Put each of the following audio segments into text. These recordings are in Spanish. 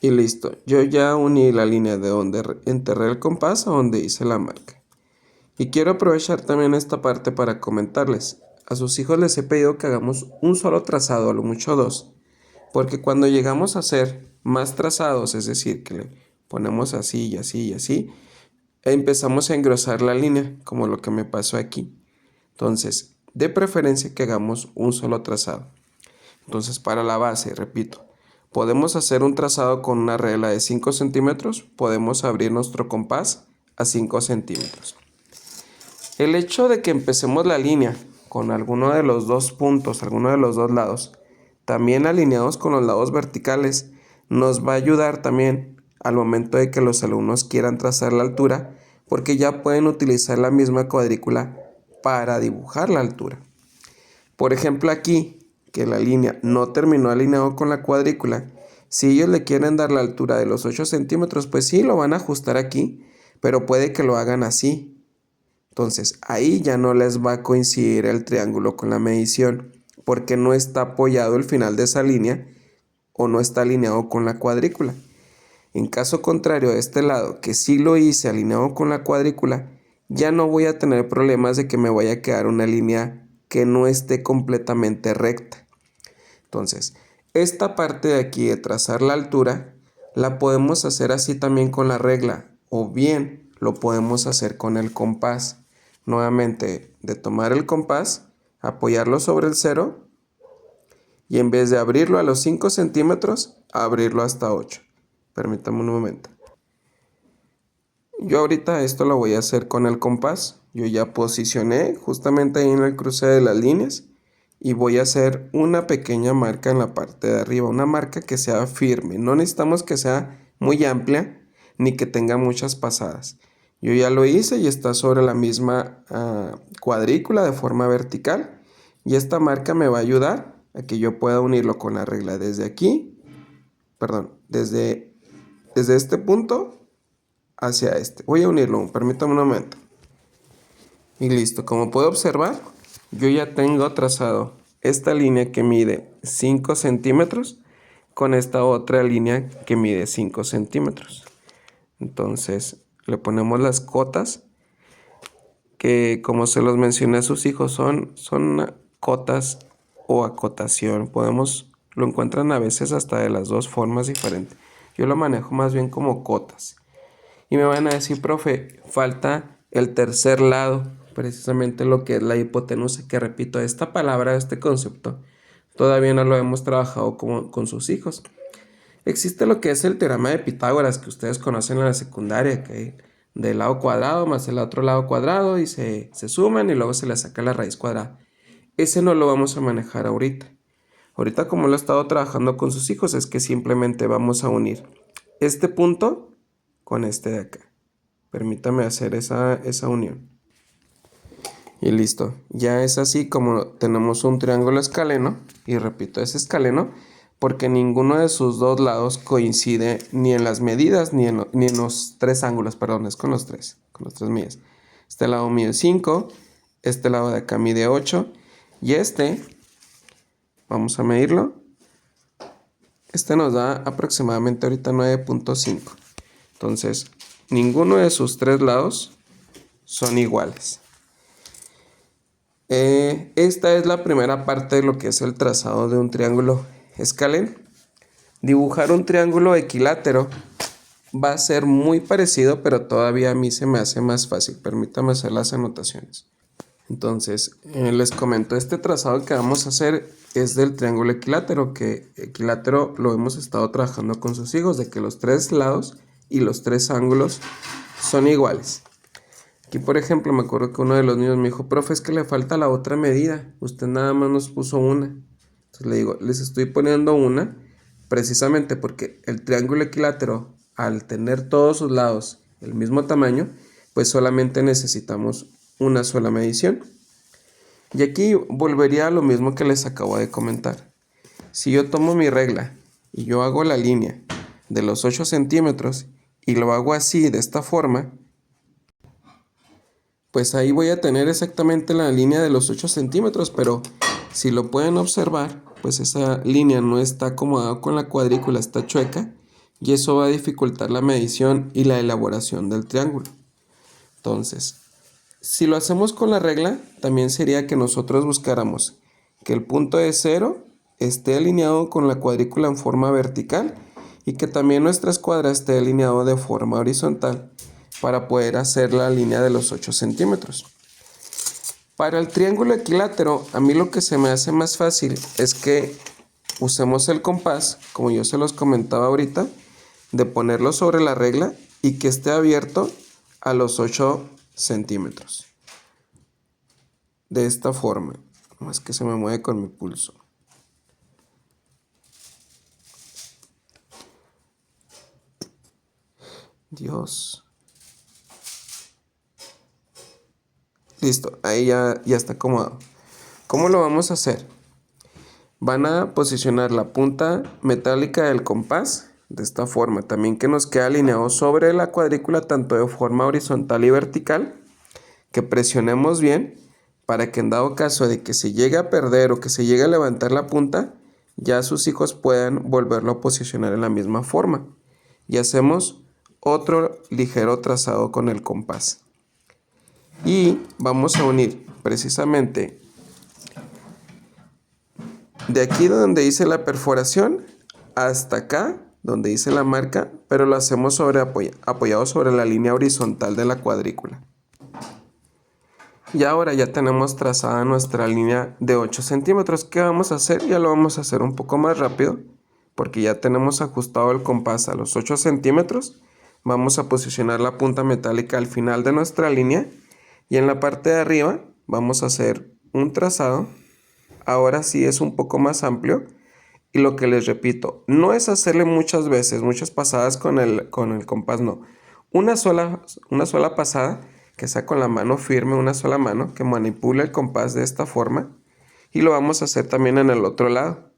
Y listo, yo ya uní la línea de donde enterré el compás a donde hice la marca. Y quiero aprovechar también esta parte para comentarles. A sus hijos les he pedido que hagamos un solo trazado, a lo mucho dos. Porque cuando llegamos a hacer más trazados, es decir, que le ponemos así y así y así, empezamos a engrosar la línea, como lo que me pasó aquí. Entonces, de preferencia que hagamos un solo trazado. Entonces, para la base, repito, podemos hacer un trazado con una regla de 5 centímetros, podemos abrir nuestro compás a 5 centímetros. El hecho de que empecemos la línea con alguno de los dos puntos, alguno de los dos lados, también alineados con los lados verticales, nos va a ayudar también al momento de que los alumnos quieran trazar la altura, porque ya pueden utilizar la misma cuadrícula para dibujar la altura. Por ejemplo, aquí, que la línea no terminó alineado con la cuadrícula, si ellos le quieren dar la altura de los 8 centímetros, pues sí, lo van a ajustar aquí, pero puede que lo hagan así. Entonces, ahí ya no les va a coincidir el triángulo con la medición, porque no está apoyado el final de esa línea o no está alineado con la cuadrícula. En caso contrario, de este lado, que sí lo hice alineado con la cuadrícula, ya no voy a tener problemas de que me vaya a quedar una línea que no esté completamente recta. Entonces, esta parte de aquí de trazar la altura, la podemos hacer así también con la regla, o bien lo podemos hacer con el compás. Nuevamente, de tomar el compás, apoyarlo sobre el cero y en vez de abrirlo a los 5 centímetros, abrirlo hasta 8. Permítame un momento. Yo ahorita esto lo voy a hacer con el compás. Yo ya posicioné justamente ahí en el cruce de las líneas y voy a hacer una pequeña marca en la parte de arriba, una marca que sea firme. No necesitamos que sea muy amplia ni que tenga muchas pasadas. Yo ya lo hice y está sobre la misma cuadrícula de forma vertical y esta marca me va a ayudar a que yo pueda unirlo con la regla desde aquí, perdón, desde este punto hacia este. Voy a unirlo, permítame un momento. Y listo, como puedo observar, yo ya tengo trazado esta línea que mide 5 centímetros con esta otra línea que mide 5 centímetros. Entonces le ponemos las cotas que, como se los mencioné a sus hijos, son cotas o acotación. Lo encuentran a veces hasta de las dos formas diferentes. Yo lo manejo más bien como cotas. Y me van a decir, profe, falta el tercer lado, precisamente lo que es la hipotenusa, que repito, esta palabra, este concepto, todavía no lo hemos trabajado con sus hijos. Existe lo que es el teorema de Pitágoras, que ustedes conocen en la secundaria, que del lado cuadrado más el otro lado cuadrado y se suman y luego se le saca la raíz cuadrada. Ese no lo vamos a manejar ahorita. Ahorita, como lo he estado trabajando con sus hijos, es que simplemente vamos a unir este punto con este de acá. Permítame hacer esa unión. Y listo. Ya es así como tenemos un triángulo escaleno. Y repito, es escaleno porque ninguno de sus dos lados coincide ni en las medidas ni en los tres ángulos. Perdón, es con los tres medidas. Este lado mide 5, este lado de acá mide 8 y este, vamos a medirlo. Este nos da aproximadamente ahorita 9.5. Entonces, ninguno de sus tres lados son iguales. Esta es la primera parte de lo que es el trazado de un triángulo escaleno. Dibujar un triángulo equilátero va a ser muy parecido, pero todavía a mí se me hace más fácil. Permítame hacer las anotaciones. Entonces, les comento, este trazado que vamos a hacer es del triángulo equilátero, que equilátero lo hemos estado trabajando con sus hijos, de que los tres lados y los tres ángulos son iguales. Aquí, por ejemplo, me acuerdo que uno de los niños me dijo, profe, es que le falta la otra medida, usted nada más nos puso una. Entonces le digo, les estoy poniendo una, precisamente porque el triángulo equilátero, al tener todos sus lados el mismo tamaño, pues solamente necesitamos una sola medición. Y aquí volvería a lo mismo que les acabo de comentar. Si yo tomo mi regla y yo hago la línea de los 8 centímetros y lo hago así, de esta forma, pues ahí voy a tener exactamente la línea de los 8 centímetros, pero si lo pueden observar, pues esa línea no está acomodada con la cuadrícula, está chueca y eso va a dificultar la medición y la elaboración del triángulo. Entonces, si lo hacemos con la regla, también sería que nosotros buscáramos que el punto de 0 esté alineado con la cuadrícula en forma vertical y que también nuestra escuadra esté alineado de forma horizontal para poder hacer la línea de los 8 centímetros. Para el triángulo equilátero, a mí lo que se me hace más fácil es que usemos el compás, como yo se los comentaba ahorita, de ponerlo sobre la regla y que esté abierto a los 8 centímetros. De esta forma. Es que se me mueve con mi pulso. Dios. Listo, ahí ya está acomodado. ¿Cómo lo vamos a hacer? Van a posicionar la punta metálica del compás de esta forma. También que nos quede alineado sobre la cuadrícula tanto de forma horizontal y vertical. Que presionemos bien para que en dado caso de que se llegue a perder o que se llegue a levantar la punta, ya sus hijos puedan volverlo a posicionar en la misma forma. Y hacemos otro ligero trazado con el compás. Y vamos a unir precisamente de aquí donde hice la perforación hasta acá donde hice la marca, pero lo hacemos apoyado sobre la línea horizontal de la cuadrícula. Y ahora ya tenemos trazada nuestra línea de 8 centímetros. ¿Qué vamos a hacer? Ya lo vamos a hacer un poco más rápido porque ya tenemos ajustado el compás a los 8 centímetros. Vamos a posicionar la punta metálica al final de nuestra línea y en la parte de arriba vamos a hacer un trazado. Ahora sí es un poco más amplio y lo que les repito, no es hacerle muchas veces, muchas pasadas con el compás, no. Una sola pasada que sea con la mano firme, una sola mano, que manipule el compás de esta forma. Y lo vamos a hacer también en el otro lado.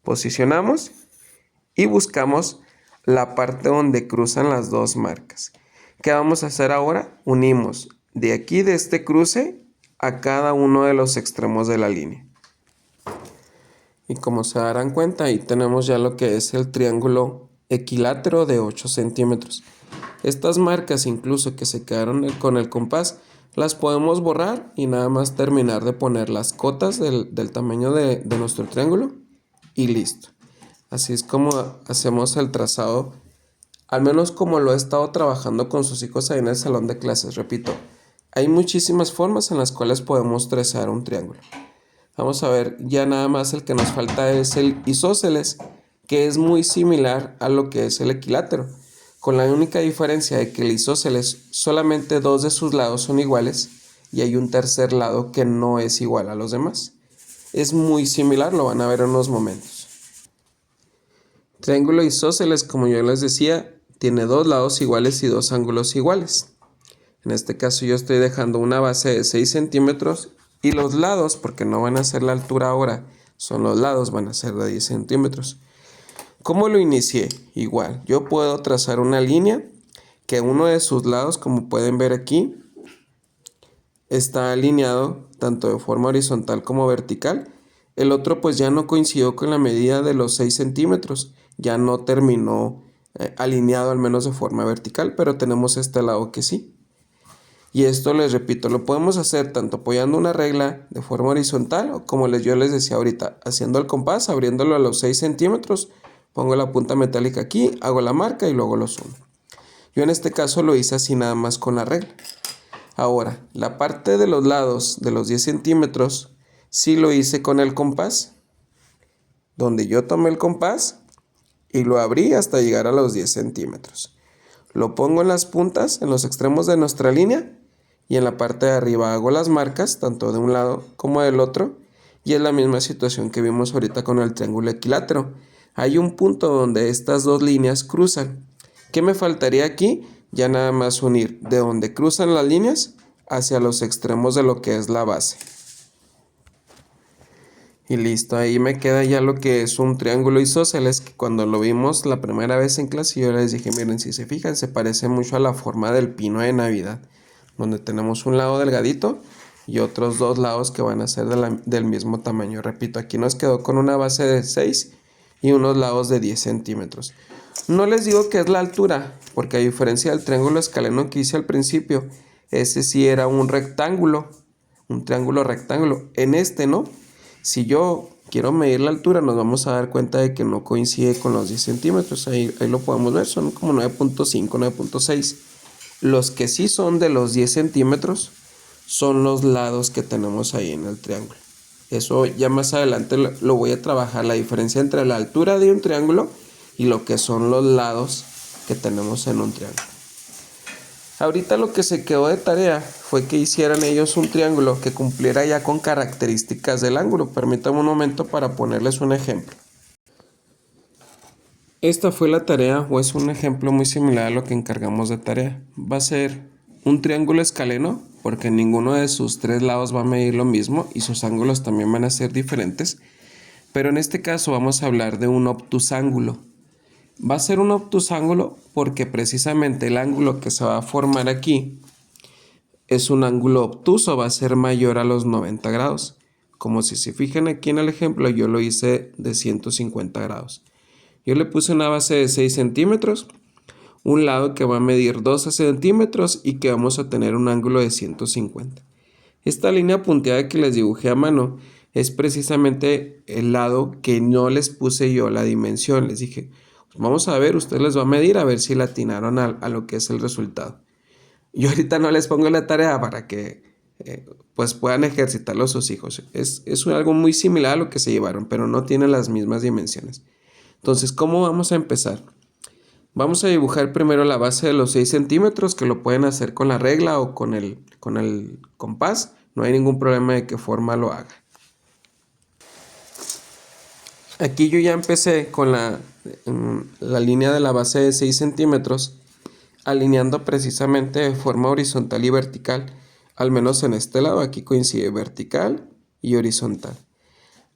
Posicionamos y buscamos la parte donde cruzan las dos marcas. ¿Qué vamos a hacer ahora? Unimos de aquí, de este cruce, a cada uno de los extremos de la línea. Y como se darán cuenta, ahí tenemos ya lo que es el triángulo equilátero de 8 centímetros. Estas marcas incluso que se quedaron con el compás, las podemos borrar y nada más terminar de poner las cotas del tamaño de nuestro triángulo y listo. Así es como hacemos el trazado, al menos como lo he estado trabajando con sus hijos ahí en el salón de clases. Repito, hay muchísimas formas en las cuales podemos trazar un triángulo. Vamos a ver, ya nada más el que nos falta es el isósceles, que es muy similar a lo que es el equilátero, con la única diferencia de que el isósceles solamente dos de sus lados son iguales y hay un tercer lado que no es igual a los demás. Es muy similar, lo van a ver en unos momentos. Triángulo isósceles, como yo les decía, tiene dos lados iguales y dos ángulos iguales. En este caso yo estoy dejando una base de 6 centímetros y los lados, porque no van a ser la altura ahora, son los lados, van a ser de 10 centímetros. ¿Cómo lo inicié? Igual, yo puedo trazar una línea que uno de sus lados, como pueden ver aquí, está alineado tanto de forma horizontal como vertical. El otro pues ya no coincidió con la medida de los 6 centímetros, ya no terminó alineado al menos de forma vertical, pero tenemos este lado que sí. Y esto les repito, lo podemos hacer tanto apoyando una regla de forma horizontal o como yo les decía ahorita, haciendo el compás, abriéndolo a los 6 centímetros, pongo la punta metálica aquí, hago la marca y luego lo sumo. Yo en este caso lo hice así nada más con la regla. Ahora, la parte de los lados de los 10 centímetros sí lo hice con el compás, donde yo tomé el compás y lo abrí hasta llegar a los 10 centímetros. Lo pongo en las puntas, en los extremos de nuestra línea y en la parte de arriba hago las marcas, tanto de un lado como del otro, y es la misma situación que vimos ahorita con el triángulo equilátero. Hay un punto donde estas dos líneas cruzan. ¿Qué me faltaría aquí? Ya nada más unir de donde cruzan las líneas hacia los extremos de lo que es la base. Y listo, ahí me queda ya lo que es un triángulo isósceles, que cuando lo vimos la primera vez en clase yo les dije, miren, si se fijan, se parece mucho a la forma del pino de Navidad, donde tenemos un lado delgadito y otros dos lados que van a ser del mismo tamaño. Repito, aquí nos quedó con una base de 6 y unos lados de 10 centímetros. No les digo que es la altura, porque a diferencia del triángulo escaleno que hice al principio, ese sí era un rectángulo, un triángulo rectángulo. En este no. Si yo quiero medir la altura, nos vamos a dar cuenta de que no coincide con los 10 centímetros. Ahí lo podemos ver, son como 9.5, 9.6. Los que sí son de los 10 centímetros son los lados que tenemos ahí en el triángulo. Eso ya más adelante lo voy a trabajar, la diferencia entre la altura de un triángulo y lo que son los lados que tenemos en un triángulo. Ahorita lo que se quedó de tarea fue que hicieran ellos un triángulo que cumpliera ya con características del ángulo. Permítanme un momento para ponerles un ejemplo. Esta fue la tarea, o es un ejemplo muy similar a lo que encargamos de tarea. Va a ser un triángulo escaleno, porque ninguno de sus tres lados va a medir lo mismo y sus ángulos también van a ser diferentes. Pero en este caso vamos a hablar de un obtusángulo. Va a ser un obtusángulo porque precisamente el ángulo que se va a formar aquí es un ángulo obtuso, va a ser mayor a los 90 grados. Como si se fijan aquí en el ejemplo, yo lo hice de 150 grados. Yo le puse una base de 6 centímetros, un lado que va a medir 12 centímetros y que vamos a tener un ángulo de 150. Esta línea punteada que les dibujé a mano es precisamente el lado que no les puse yo la dimensión. Les dije, vamos a ver, ustedes les va a medir a ver si le atinaron a lo que es el resultado. Yo ahorita no les pongo la tarea para que pues puedan ejercitarlo sus hijos. Es algo muy similar a lo que se llevaron, pero no tiene las mismas dimensiones. Entonces, ¿cómo vamos a empezar? Vamos a dibujar primero la base de los 6 centímetros, que lo pueden hacer con la regla o con el compás. No hay ningún problema de qué forma lo haga. Aquí yo ya empecé con la línea de la base de 6 centímetros, alineando precisamente de forma horizontal y vertical, al menos en este lado. Aquí coincide vertical y horizontal.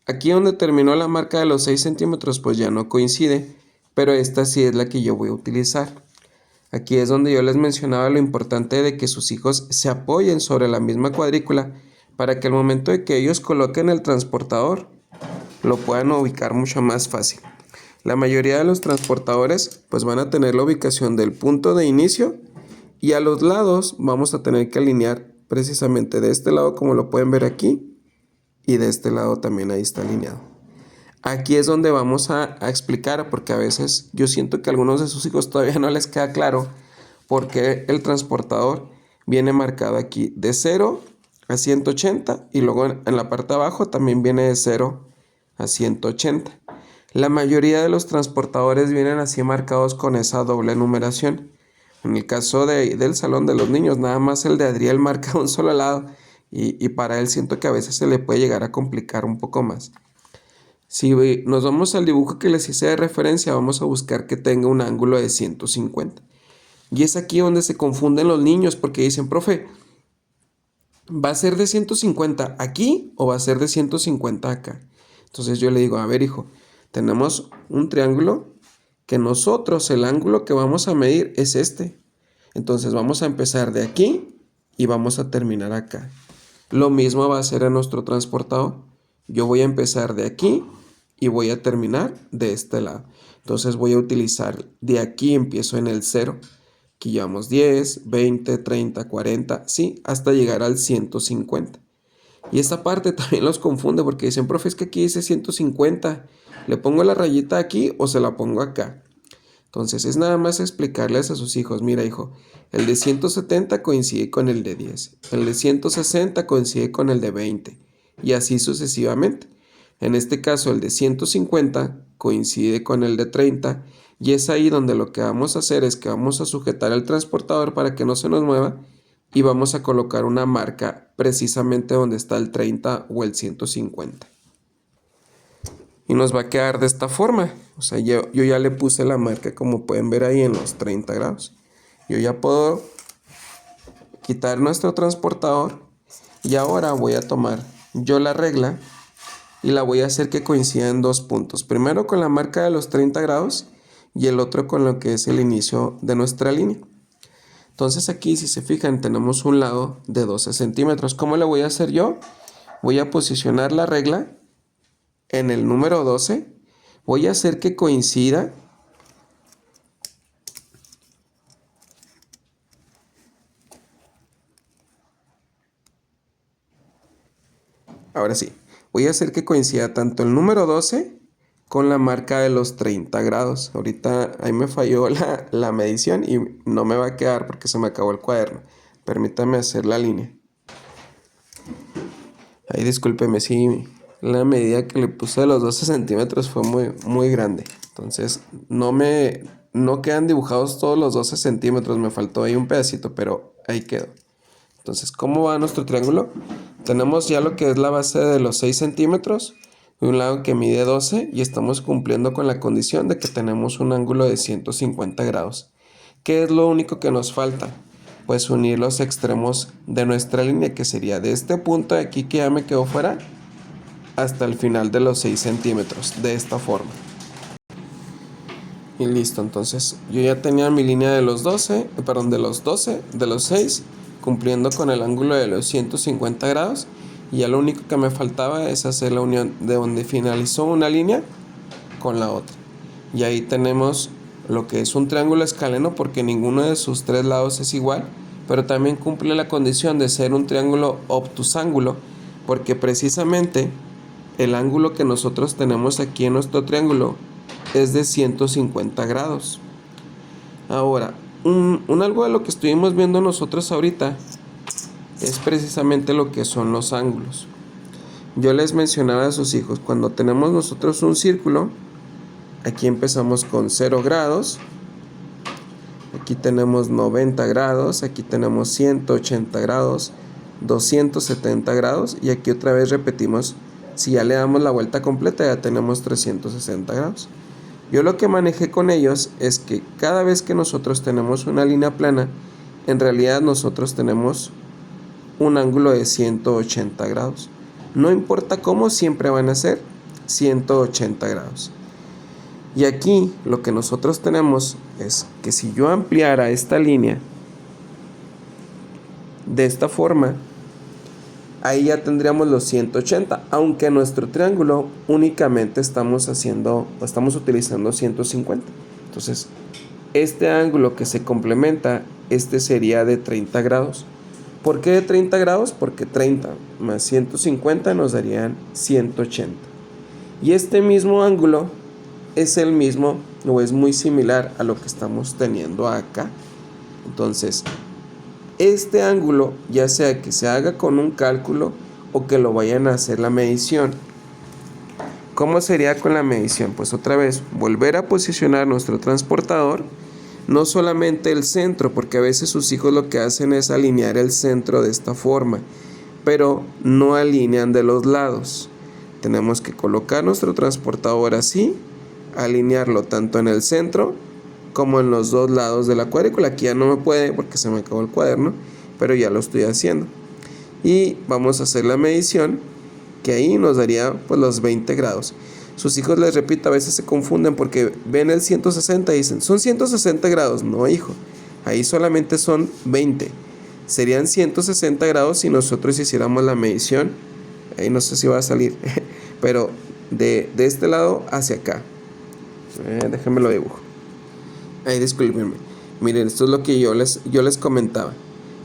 Aquí donde terminó la marca de los 6 centímetros pues ya no coincide, pero esta sí es la que yo voy a utilizar. Aquí es donde yo les mencionaba lo importante de que sus hijos se apoyen sobre la misma cuadrícula para que al momento de que ellos coloquen el transportador lo puedan ubicar mucho más fácil. La mayoría de los transportadores pues van a tener la ubicación del punto de inicio y a los lados vamos a tener que alinear precisamente de este lado, como lo pueden ver aquí, y de este lado también ahí está alineado. Aquí es donde vamos a explicar, porque a veces yo siento que a algunos de sus hijos todavía no les queda claro por qué el transportador viene marcado aquí de 0 a 180 y luego en la parte de abajo también viene de 0 a 180. La mayoría de los transportadores vienen así marcados con esa doble numeración. En el caso del salón de los niños, nada más el de Adriel marca un solo lado y para él siento que a veces se le puede llegar a complicar un poco más. Si nos vamos al dibujo que les hice de referencia, vamos a buscar que tenga un ángulo de 150. Y es aquí donde se confunden los niños porque dicen, profe, ¿va a ser de 150 aquí o va a ser de 150 acá? Entonces yo le digo, a ver hijo, tenemos un triángulo que nosotros el ángulo que vamos a medir es este. Entonces vamos a empezar de aquí y vamos a terminar acá. Lo mismo va a ser en nuestro transportador. Yo voy a empezar de aquí y voy a terminar de este lado. Entonces voy a utilizar de aquí, empiezo en el 0. Aquí llevamos 10, 20, 30, 40, sí, hasta llegar al 150. Y esta parte también los confunde porque dicen, profe, es que aquí dice 150. ¿Le pongo la rayita aquí o se la pongo acá? Entonces es nada más explicarles a sus hijos, mira hijo, el de 170 coincide con el de 10, el de 160 coincide con el de 20 y así sucesivamente. En este caso el de 150 coincide con el de 30 y es ahí donde lo que vamos a hacer es que vamos a sujetar el transportador para que no se nos mueva y vamos a colocar una marca precisamente donde está el 30 o el 150. Y nos va a quedar de esta forma. O sea, yo ya le puse la marca como pueden ver ahí en los 30 grados. Yo ya puedo quitar nuestro transportador y ahora voy a tomar yo la regla y la voy a hacer que coincida en dos puntos. Primero con la marca de los 30 grados y el otro con lo que es el inicio de nuestra línea. Entonces aquí, si se fijan, tenemos un lado de 12 centímetros. ¿Cómo le voy a hacer yo? Voy a posicionar la regla en el número 12. Voy a hacer que coincida Ahora sí, voy a hacer que coincida tanto el número 12 con la marca de los 30 grados. Ahorita ahí me falló la medición y no me va a quedar porque se me acabó el cuaderno. Permítame hacer la línea. Ahí discúlpeme si la medida que le puse de los 12 centímetros fue muy grande. Entonces no quedan dibujados todos los 12 centímetros. Me faltó ahí un pedacito, pero ahí quedó. Entonces, ¿cómo va nuestro triángulo? Tenemos ya lo que es la base de los 6 centímetros. De un lado que mide 12 y estamos cumpliendo con la condición de que tenemos un ángulo de 150 grados. ¿Qué es lo único que nos falta? Pues unir los extremos de nuestra línea, que sería de este punto de aquí que ya me quedó fuera hasta el final de los 6 centímetros, de esta forma. Y listo, entonces yo ya tenía mi línea de los 12, de los 6, cumpliendo con el ángulo de los 150 grados. Y ya lo único que me faltaba es hacer la unión de donde finalizó una línea con la otra. Y ahí tenemos lo que es un triángulo escaleno, porque ninguno de sus tres lados es igual, pero también cumple la condición de ser un triángulo obtusángulo, porque precisamente el ángulo que nosotros tenemos aquí en nuestro triángulo es de 150 grados. Ahora, un algo de lo que estuvimos viendo nosotros ahorita es precisamente lo que son los ángulos. Yo les mencionaba a sus hijos, cuando tenemos nosotros un círculo, aquí empezamos con 0 grados, aquí tenemos 90 grados, aquí tenemos 180 grados, 270 grados y aquí otra vez repetimos, si ya le damos la vuelta completa ya tenemos 360 grados. Yo lo que manejé con ellos es que cada vez que nosotros tenemos una línea plana, en realidad nosotros tenemos un ángulo de 180 grados. No importa cómo, siempre van a ser 180 grados. Y aquí lo que nosotros tenemos es que si yo ampliara esta línea de esta forma, ahí ya tendríamos los 180, aunque en nuestro triángulo únicamente estamos utilizando 150. Entonces, este ángulo que se complementa, este sería de 30 grados. ¿Por qué de 30 grados? Porque 30 más 150 nos darían 180. Y este mismo ángulo es el mismo o es muy similar a lo que estamos teniendo acá. Entonces, este ángulo, ya sea que se haga con un cálculo o que lo vayan a hacer la medición. ¿Cómo sería con la medición? Pues otra vez, volver a posicionar nuestro transportador. No solamente el centro, porque a veces sus hijos lo que hacen es alinear el centro de esta forma, pero no alinean de los lados. Tenemos que colocar nuestro transportador así, alinearlo tanto en el centro como en los dos lados de la cuadrícula. Aquí ya no me puede porque se me acabó el cuaderno, pero ya lo estoy haciendo. Y vamos a hacer la medición, que ahí nos daría pues los 20 grados. Sus hijos, les repito, a veces se confunden porque ven el 160 y dicen, son 160 grados. No, hijo, ahí solamente son 20. Serían 160 grados si nosotros hiciéramos la medición. Ahí no sé si va a salir, pero de este lado hacia acá. Déjenme lo dibujo. Ahí discúlpenme. Miren, esto es lo que yo les comentaba.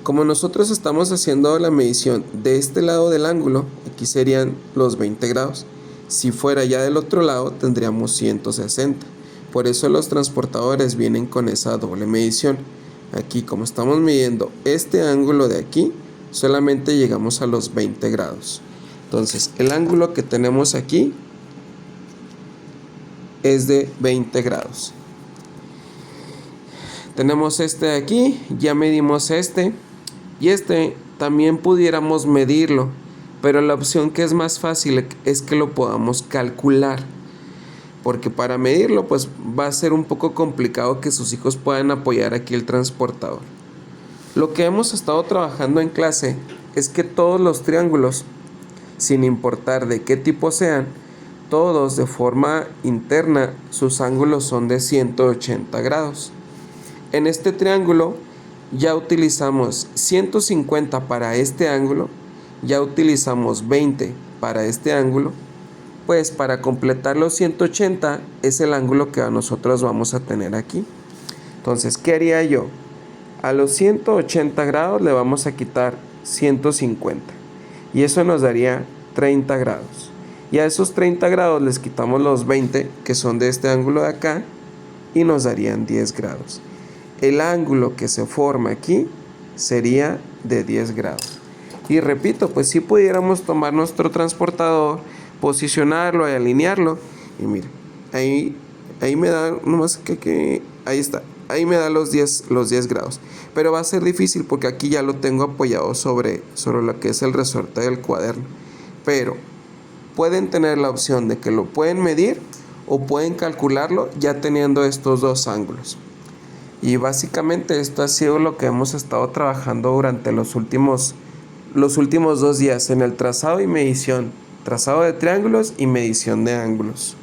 Como nosotros estamos haciendo la medición de este lado del ángulo, aquí serían los 20 grados. Si fuera ya del otro lado, tendríamos 160. Por eso los transportadores vienen con esa doble medición. Aquí, como estamos midiendo este ángulo de aquí, solamente llegamos a los 20 grados. Entonces, el ángulo que tenemos aquí es de 20 grados. Tenemos este de aquí, ya medimos este, y este también pudiéramos medirlo, pero la opción que es más fácil es que lo podamos calcular, porque para medirlo pues va a ser un poco complicado que sus hijos puedan apoyar aquí el transportador. Lo que hemos estado trabajando en clase es que todos los triángulos, sin importar de qué tipo sean, todos de forma interna sus ángulos son de 180 grados. En este triángulo ya utilizamos 150 para este ángulo, ya utilizamos 20 para este ángulo, pues para completar los 180 es el ángulo que nosotros vamos a tener aquí. Entonces, ¿qué haría yo? A los 180 grados le vamos a quitar 150 y eso nos daría 30 grados. Y a esos 30 grados les quitamos los 20 que son de este ángulo de acá y nos darían 10 grados. El ángulo que se forma aquí sería de 10 grados. Y repito, pues si pudiéramos tomar nuestro transportador, posicionarlo y alinearlo. Y miren, ahí me da, nomás que ahí está. Ahí me da los 10 grados. Pero va a ser difícil porque aquí ya lo tengo apoyado sobre lo que es el resorte del cuaderno. Pero pueden tener la opción de que lo pueden medir o pueden calcularlo ya teniendo estos dos ángulos. Y básicamente esto ha sido lo que hemos estado trabajando durante los últimos 2 días en el trazado y medición, trazado de triángulos y medición de ángulos.